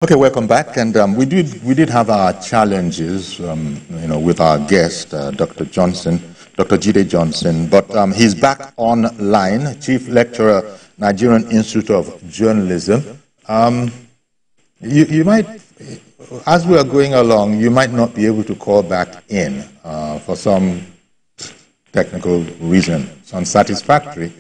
Okay, welcome back. And we did have our challenges, with our guest, Dr. Johnson, Dr. Jide Johnson, but he's back online, Chief Lecturer, Nigerian Institute of Journalism. You might, as we are going along, you might not be able to call back in for some technical reason. It's unsatisfactory.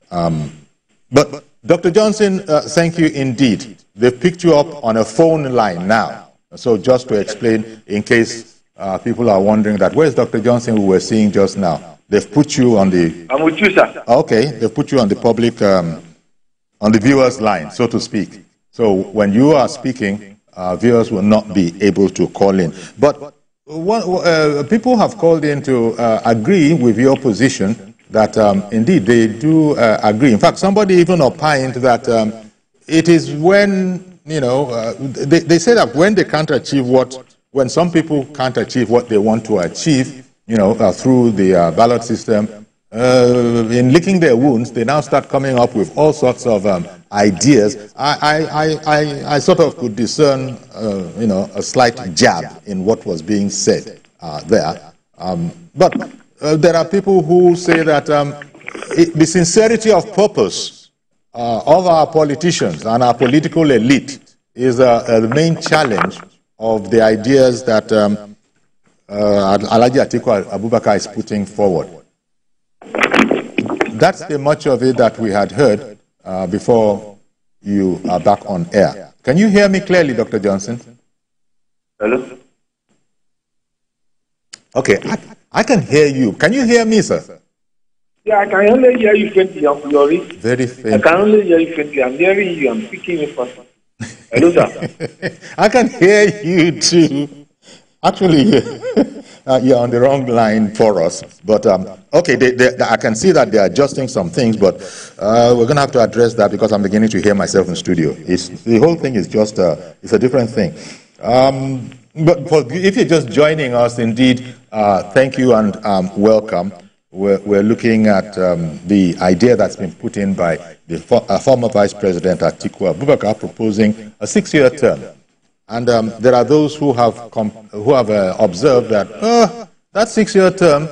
But Dr. Johnson, thank you indeed. They've picked you up on a phone line now. So just to explain, in case people are wondering that, where's Dr. Johnson who we're seeing just now? They've put you on the... I'm with you, sir. Okay, they've put you on the public, on the viewers line, so to speak. So when you are speaking, viewers will not be able to call in. But people have called in to agree with your position that indeed they do agree. In fact, somebody even opined that it is when, they say that when they can't achieve when some people can't achieve what they want to achieve, through the ballot system, in licking their wounds, they now start coming up with all sorts of ideas. I sort of could discern, a slight jab in what was being said there. But there are people who say that the sincerity of purpose of our politicians and our political elite is the main challenge of the ideas that Alhaji Atiku Abubakar is putting forward. That's the much of it that we had heard before you are back on air. Can you hear me clearly, Dr. Johnson? Hello? Okay, I can hear you. Can you hear me, sir? Yeah, I can only hear you faintly, Glory. Very faintly. I can only hear you faintly. I'm hearing you. I'm speaking in front. Hello, sir. I can hear you too. Actually, you're on the wrong line for us. But, okay, I can see that they're adjusting some things, but we're going to have to address that because I'm beginning to hear myself in studio. The whole thing is just, it's a different thing. But if you're just joining us, indeed, thank you and welcome. We're looking at the idea that's been put in by the former Vice President Atiku Abubakar proposing a 6-year term. And there are those who have observed that that 6-year term,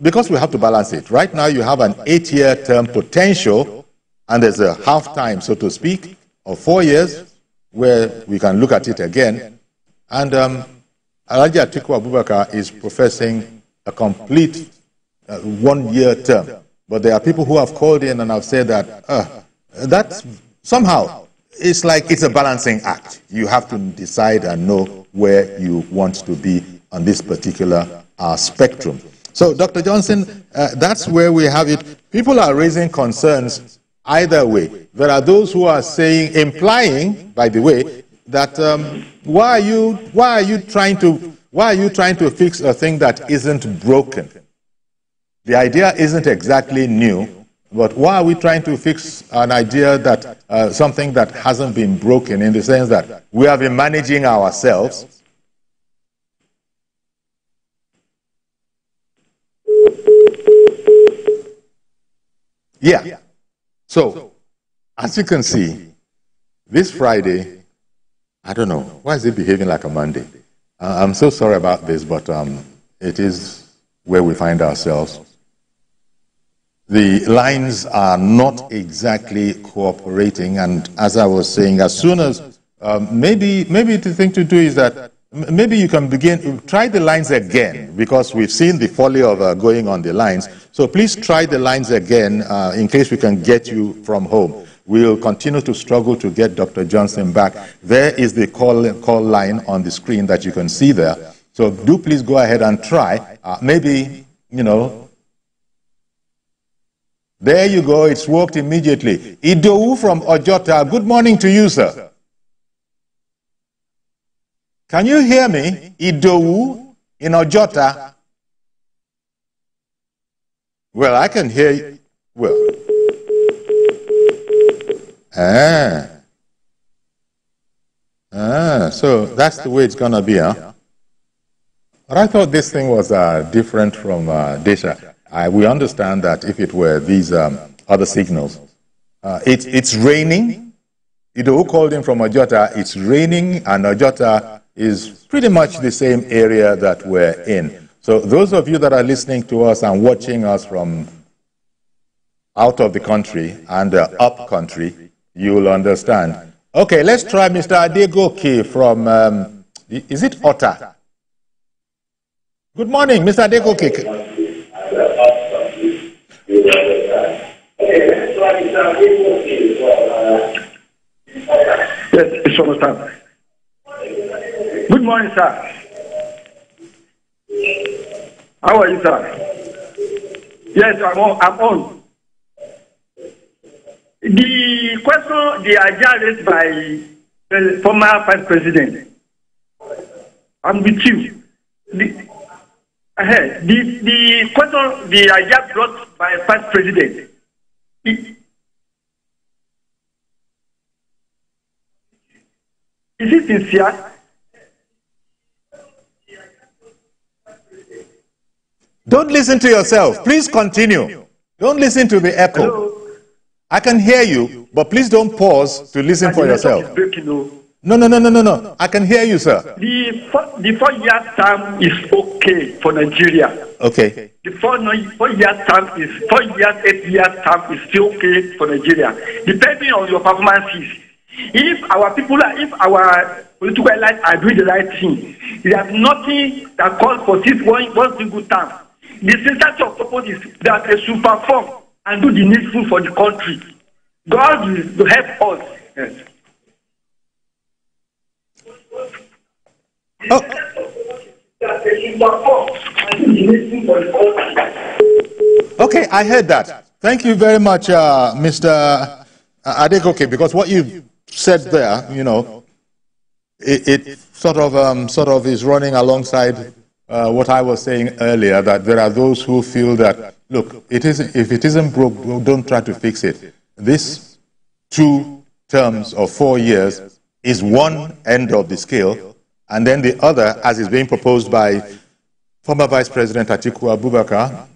because we have to balance it. Right now you have an 8-year term potential, and there's a half time, so to speak, of 4 years, where we can look at it again. And Alhaji Atiku Abubakar is professing a complete 1-year term. But there are people who have called in and have said that that's somehow, it's like it's a balancing act. You have to decide and know where you want to be on this particular spectrum. So, Dr. Johnson, that's where we have it. People are raising concerns either way. There are those who are saying, implying, by the way, that why are you trying to fix a thing that isn't broken? The idea isn't exactly new, but why are we trying to fix an idea that something that hasn't been broken, in the sense that we have been managing ourselves? Yeah. So, as you can see, this Friday, I don't know, why is it behaving like a Monday? I'm so sorry about this, but it is where we find ourselves. The lines are not exactly cooperating, and as I was saying, as soon as maybe the thing to do is that maybe you can try the lines again, because we've seen the folly of going on the lines. So please try the lines again in case we can get you from home. We'll continue to struggle to get Dr. Johnson back. There is the call line on the screen that you can see there. So do please go ahead and try. Maybe, there you go, it's worked immediately. Idowu from Ojota, good morning to you, sir. Can you hear me? Idowu in Ojota. Well, I can hear you. Well. So that's the way it's going to be, huh? But I thought this thing was different from Desha. We understand that if it were these other signals, it's raining, Ido called in from Ojota. It's raining, and Ojota is pretty much the same area that we're in. So those of you that are listening to us and watching us from out of the country and up country, you will understand. Okay, let's try Mr. Adegoke from, is it Otta? Good morning, Mr. Adegoke. Yes, it's from Otta. Good morning, sir. How are you, sir? Yes, I'm on. The question, the idea raised by the former Vice President, I'm with you. The question, the idea brought by Vice President, is it sincere? Don't listen to yourself. Please continue. Don't listen to the echo. Hello? I can hear you, but please don't pause to listen for yourself. No. I can hear you, sir. The 4-year term is okay for Nigeria. Okay. The 4-year term is 4 years, 8-year term is still okay for Nigeria, depending on your performances. If our political elites are doing the right thing, there's nothing that calls for one single term. The sincerity of purpose is that they should perform and do the needful for the country. God will help us. Yes. Oh. Okay, I heard that. Thank you very much, Mr. Adegoke, because what you said there, you know, it sort of is running alongside what I was saying earlier, that there are those who feel that, look, if it isn't broke, don't try to fix it. This 2 terms of 4 years is one end of the scale, and then the other, as is being proposed by former Vice President Atiku Abubakar,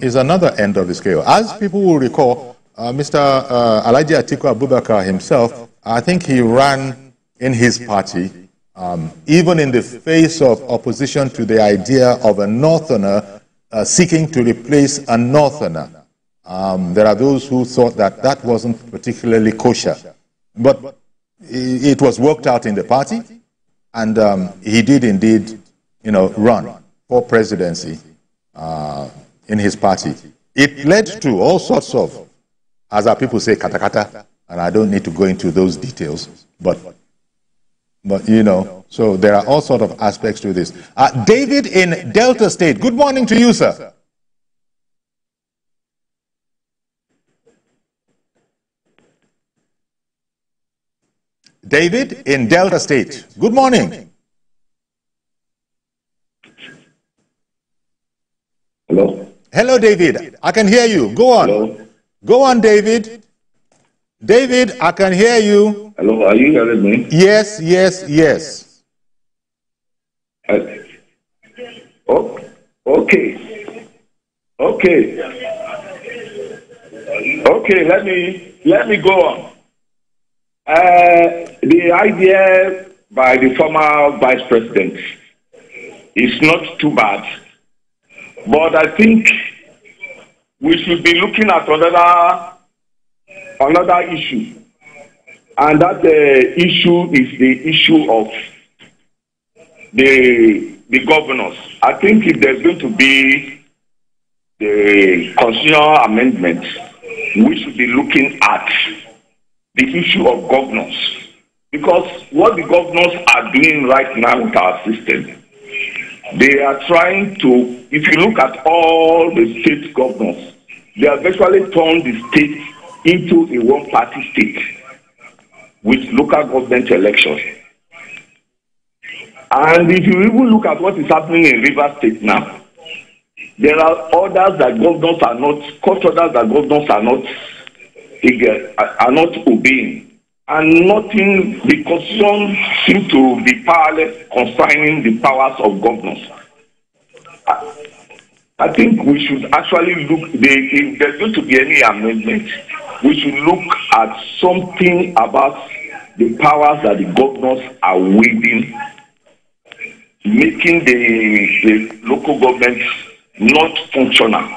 is another end of the scale. As people will recall, Mr. Alhaji Atiku Abubakar himself, I think he ran in his party, even in the face of opposition to the idea of a Northerner seeking to replace a Northerner. There are those who thought that that wasn't particularly kosher. But it was worked out in the party, and he did indeed, you know, run for presidency in his party. It led to all sorts of, as our people say, katakata, and I don't need to go into those details, but you know, so there are all sorts of aspects to this. David in Delta State, good morning to you, sir. David in Delta State, good morning. Hello? Hello, David. I can hear you. Go on. Hello? Go on, David. David, I can hear you. Hello, are you hearing me? Yes, yes, yes. Okay. Okay, let me go on. The idea by the former vice president is not too bad, but I think we should be looking at another issue, and that issue is the issue of the governors. I think if there's going to be the constitutional amendment, we should be looking at the issue of governors, because what the governors are doing right now with our system, they are trying to, if you look at all the state governors, they have virtually turned the state into a one-party state with local government elections. And if you even look at what is happening in Rivers State now, there are orders that governors are not, court orders that governors are not obeying. And nothing, the constitution seems to be powerless concerning the powers of governors. I think we should actually look, if there's going to be any amendment, we should look at something about the powers that the governors are wielding, making the local governments not functional.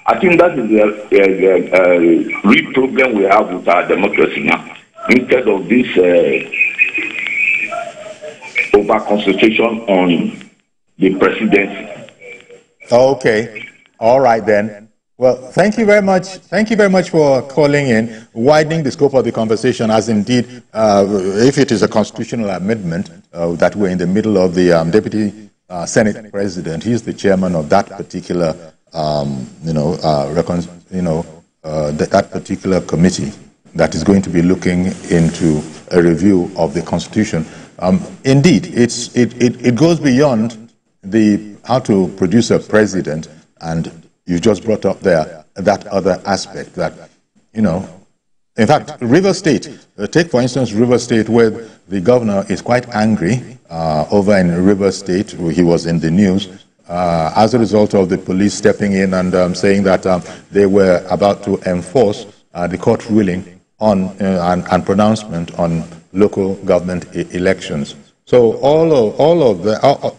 I think that is the real problem we have with our democracy now. Instead of this over-concentration on the presidency. Okay. All right then. Well, thank you very much. Thank you very much for calling in, widening the scope of the conversation, as indeed, if it is a constitutional amendment that we're in the middle of, the Deputy Senate President, he's the chairman of that particular, that particular committee that is going to be looking into a review of the Constitution. Indeed, it goes beyond how to produce a president, and you just brought up there that other aspect that, in fact, River State, take for instance River State, where the governor is quite angry over in River State. He was in the news as a result of the police stepping in and saying that they were about to enforce the court ruling on and pronouncement on local government elections. So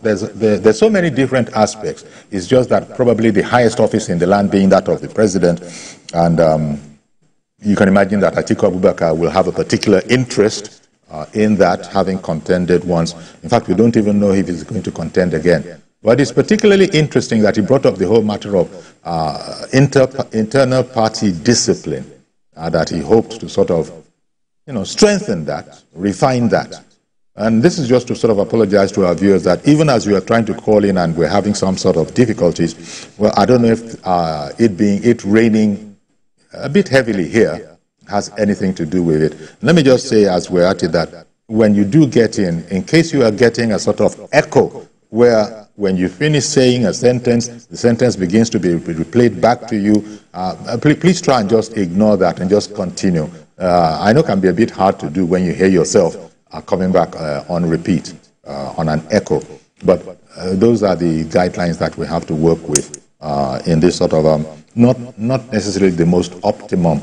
there's so many different aspects. It's just that probably the highest office in the land being that of the president, and you can imagine that Atiku Abubakar will have a particular interest in that, having contended once. In fact, we don't even know if he's going to contend again. But it's particularly interesting that he brought up the whole matter of internal party discipline, that he hoped to sort of, strengthen that, refine that. And this is just to sort of apologize to our viewers that even as we are trying to call in and we're having some sort of difficulties, well, I don't know if it raining a bit heavily here has anything to do with it. Let me just say, as we're at it, that when you do get in case you are getting a sort of echo where when you finish saying a sentence, the sentence begins to be replayed back to you, please try and just ignore that and just continue. I know it can be a bit hard to do when you hear yourself coming back on repeat, on an echo. But those are the guidelines that we have to work with in this sort of not necessarily the most optimum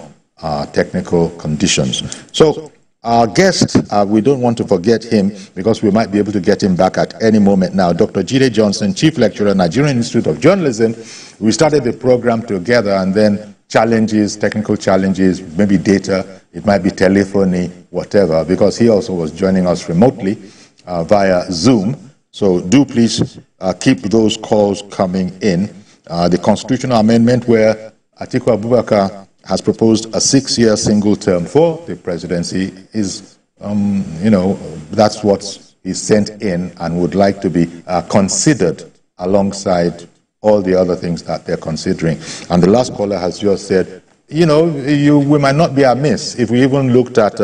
technical conditions. So our guest, we don't want to forget him because we might be able to get him back at any moment now. Dr. Jide Johnson, Chief Lecturer, Nigerian Institute of Journalism. We started the program together, and then challenges, technical challenges, maybe data, it might be telephony, whatever, because he also was joining us remotely via Zoom. So do please keep those calls coming in. The constitutional amendment where Atiku Abubakar has proposed a 6-year single term for the presidency is, that's what he sent in and would like to be considered alongside all the other things that they're considering. And the last caller has just said, we might not be amiss if we even looked at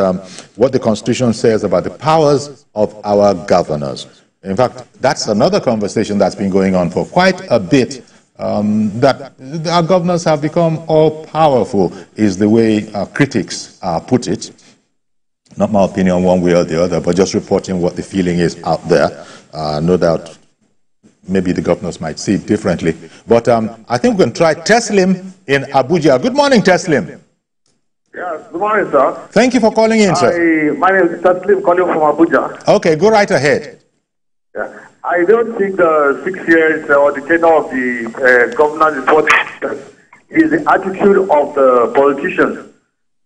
what the Constitution says about the powers of our governors. In fact, that's another conversation that's been going on for quite a bit, that our governors have become all-powerful, is the way critics put it. Not my opinion one way or the other, but just reporting what the feeling is out there. No doubt maybe the governors might see it differently. But I think we can try Teslim in Abuja. Good morning, Teslim. Yeah, good morning, sir. Thank you for calling in, sir. My name is Teslim, calling from Abuja. Okay, go right ahead. Yeah. I don't think the 6 years or the tenure of the governors is what is the attitude of the politicians.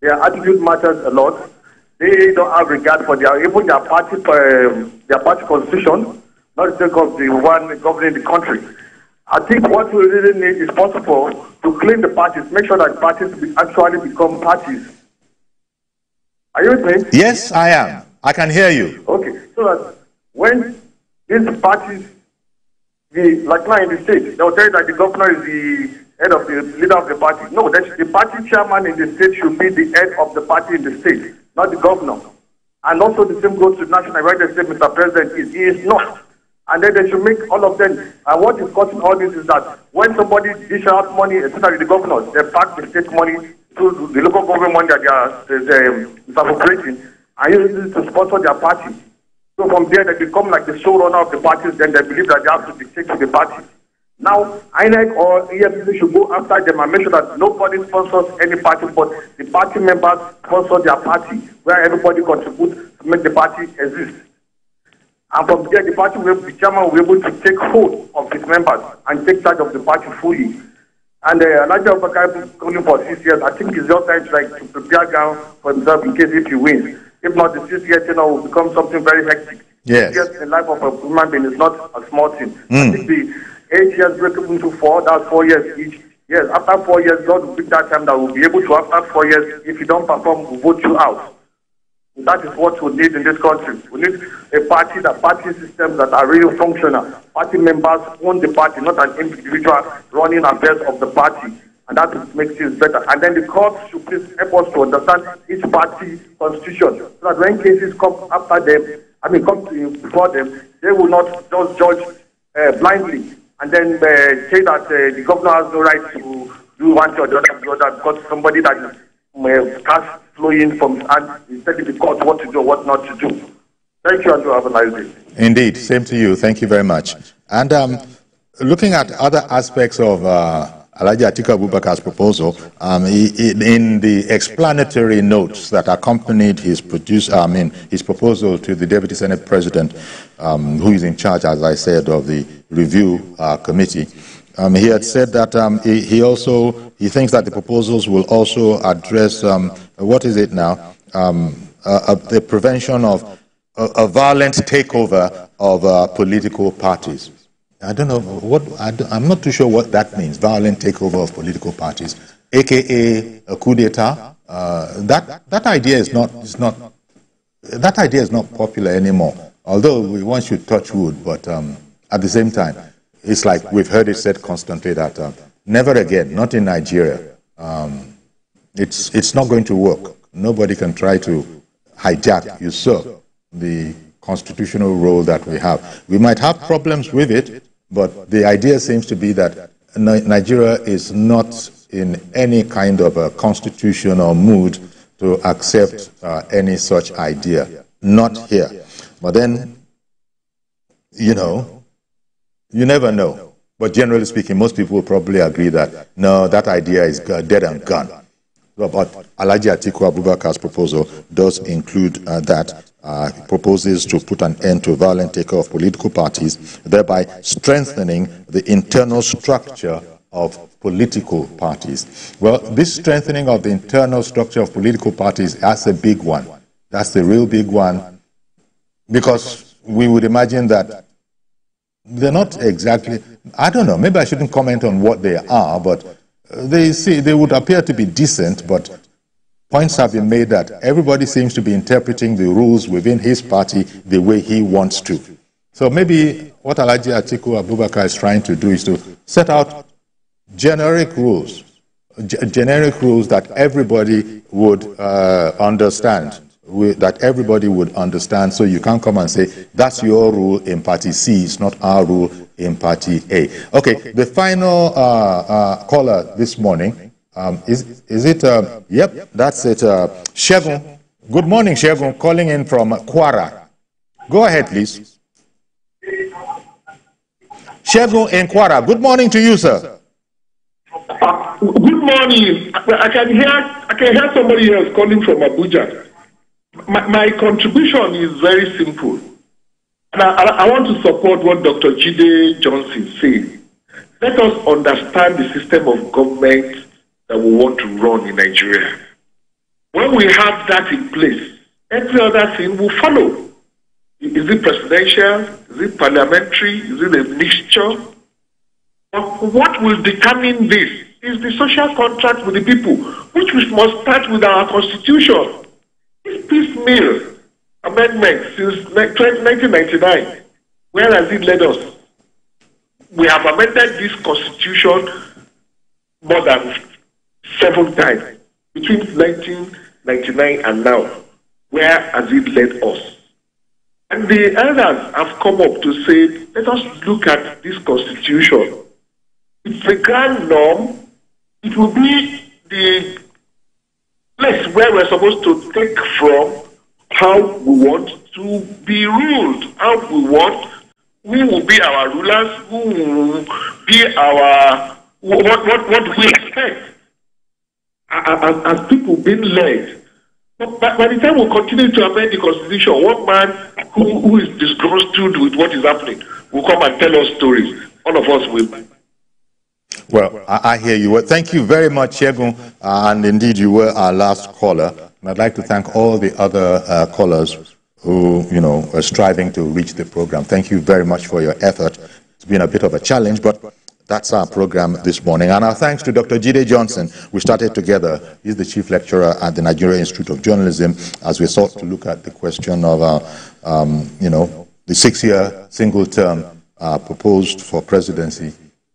Their attitude matters a lot. They don't have regard for even their party constitution, not think of the one governing the country. I think what we really need is possible to clean the parties, make sure that parties actually become parties. Are you with me? Yes, I am. I can hear you. Okay, so that when these parties, like now in the state, they'll tell you that the governor is the head of the leader of the party. No, the party chairman in the state should be the head of the party in the state, not the governor. And also the same goes to national, where they say Mr. President he is not. And then they should make all of them. And what is causing all this is that when somebody dish out money, especially the governors, they pack the state money to the local government money that they are appropriating and use it to sponsor their party. So from there, they become like the showrunner of the parties. Then they believe that they have to dictate to the party. Now, INEC or EFCC should go after them and make sure that nobody sponsors any party, but the party members sponsor their party, where everybody contributes to make the party exist. And from there, the party will, the chairman will be able to take hold of his members and take charge of the party fully. And Elijah Obaka calling for 6 years, I think it's just time to prepare ground for himself in case if he wins. If not, the 6 years will become something very hectic. Yes. 6 years in the life of a human being is not a small thing. I think the 8 years break up into 4, that's 4 years each. Yes, after 4 years, God will pick that time that will be able to, after 4 years, if you don't perform, we'll vote you out. That is what we need in this country. We need a party systems that are really functional. Party members own the party, not an individual running affairs of the party. And that makes things better. And then the courts should please help us to understand each party constitution, so that when cases come after them, come before them, they will not just judge blindly and then say that the governor has no right to do one thing or the other because somebody that is cash flowing from his hand is telling the court what to do, what not to do. Thank you, and have a nice day. Indeed, same to you. Thank you very much. And looking at other aspects of Alhaji Atiku Abubakar's proposal, in the explanatory notes that accompanied his proposal to the Deputy Senate President, who is in charge, as I said, of the review committee, he had said that he thinks that the proposals will also address what is it now? The prevention of a violent takeover of political parties. I don't know I'm not too sure what that means. Violent takeover of political parties, aka a coup d'état. That idea is not popular anymore. Although one should touch wood, but at the same time, it's like we've heard it said constantly that never again, not in Nigeria. It's not going to work. Nobody can try to usurp the constitutional role that we have. We might have problems with it, but the idea seems to be that Nigeria is not in any kind of a constitutional mood to accept any such idea. Not here. But then, you never know. But generally speaking, most people will probably agree that, no, that idea is dead and gone. But Alhaji Atiku Abubakar's proposal does include that. It proposes to put an end to violent takeover of political parties, thereby strengthening the internal structure of political parties. Well, this strengthening of the internal structure of political parties, that's a big one. That's the real big one, because we would imagine that they're not exactly, I don't know, maybe I shouldn't comment on what they are, but they would appear to be decent, but points have been made that everybody seems to be interpreting the rules within his party the way he wants to. So maybe what Alhaji Atiku Abubakar is trying to do is to set out generic rules that everybody would understand. So you can't come and say, that's your rule in Party C, it's not our rule in Party A. Okay, the final caller this morning, is it, yep, that's it, Shegun. Good morning, Shegun, calling in from Kwara. Go ahead, please. Shegun in Kwara, good morning to you, sir. Good morning. I can hear somebody else calling from Abuja. My contribution is very simple. And I want to support what Dr. Jide Johnson said. Let us understand the system of government that we want to run in Nigeria. When we have that in place, every other thing will follow. Is it presidential? Is it parliamentary? Is it a mixture? But what will determine this is the social contract with the people, which we must start with our constitution. This piecemeal amendment since 1999, where has it led us? We have amended this constitution more than 7 times between 1999 and now. Where has it led us? And the elders have come up to say, let us look at this constitution. It's a grand norm. It will be the place where we're supposed to take from how we want to be ruled, how we want, who will be our rulers, who be our what we expect as people being led. But by the time we continue to amend the Constitution, one man who is disgruntled with what is happening will come and tell us stories. All of us will. Well, I hear you. Well, thank you very much, Shegun, and indeed you were our last caller. And I'd like to thank all the other callers who, are striving to reach the program. Thank you very much for your effort. It's been a bit of a challenge, but that's our program this morning. And our thanks to Dr. Jide Johnson. We started together. He's the chief lecturer at the Nigeria Institute of Journalism as we sought to look at the question of, the 6-year single term proposed for presidency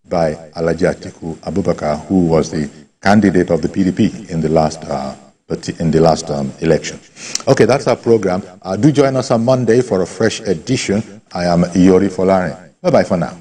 by Alhaji Atiku Abubakar, who was the candidate of the PDP in the last election. Okay, that's our program. Do join us on Monday for a fresh edition. I am Iyori Folari. Bye-bye for now.